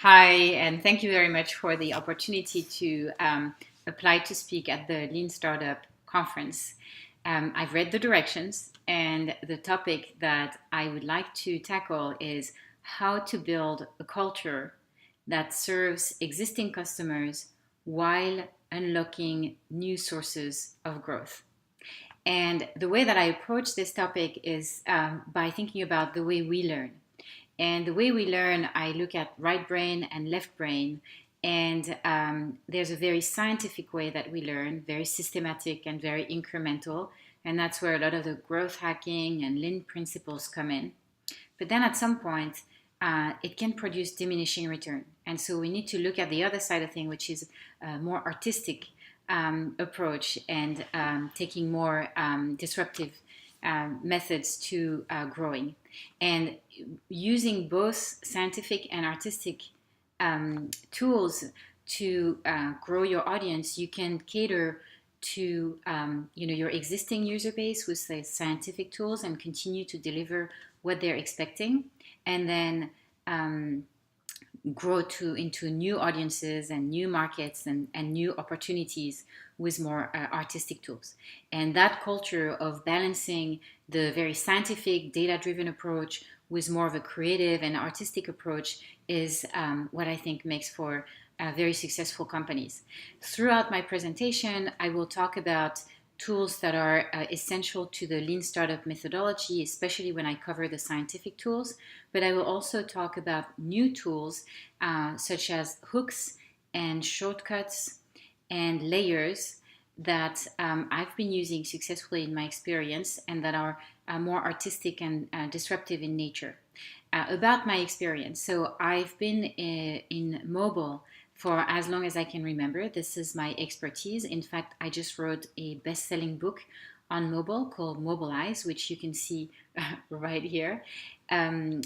Hi, and thank you very much for the opportunity to apply to speak at the Lean Startup Conference. I've read the directions, and the topic that I would like to tackle is how to build a culture that serves existing customers while unlocking new sources of growth. And the way that I approach this topic is by thinking about the way we learn. And the way we learn, I look at right brain and left brain. And there's a very scientific way that we learn, very systematic and very incremental. And that's where a lot of the growth hacking and lean principles come in. But then at some point, it can produce diminishing return. And so we need to look at the other side of things, which is a more artistic approach and taking more disruptive methods to growing. And using both scientific and artistic tools to grow your audience, you can cater to your existing user base with the scientific tools and continue to deliver what they're expecting, and then grow into new audiences and new markets and new opportunities with more artistic tools. And that culture of balancing the very scientific, data-driven approach with more of a creative and artistic approach is what I think makes for very successful companies. Throughout my presentation, I will talk about tools that are essential to the lean startup methodology, especially when I cover the scientific tools. But I will also talk about new tools such as hooks and shortcuts and layers that I've been using successfully in my experience and that are more artistic and disruptive in nature. About my experience, so I've been in mobile for as long as I can remember. This is my expertise. In fact, I just wrote a best-selling book on mobile called Mobilize, which you can see right here. And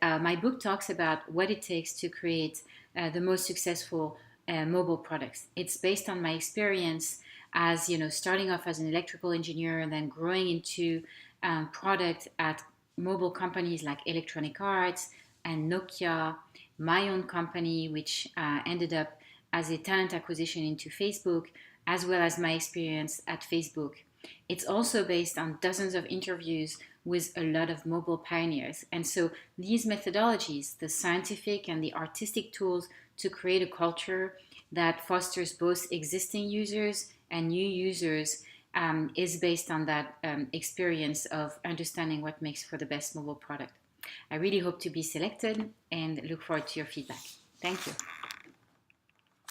my book talks about what it takes to create the most successful mobile products. It's based on my experience as, starting off as an electrical engineer and then growing into product at mobile companies like Electronic Arts and Nokia, my own company, which ended up as a talent acquisition into Facebook, as well as my experience at Facebook. It's also based on dozens of interviews with a lot of mobile pioneers. And so these methodologies, the scientific and the artistic tools to create a culture that fosters both existing users and new users is based on that experience of understanding what makes for the best mobile product. I really hope to be selected and look forward to your feedback. Thank you.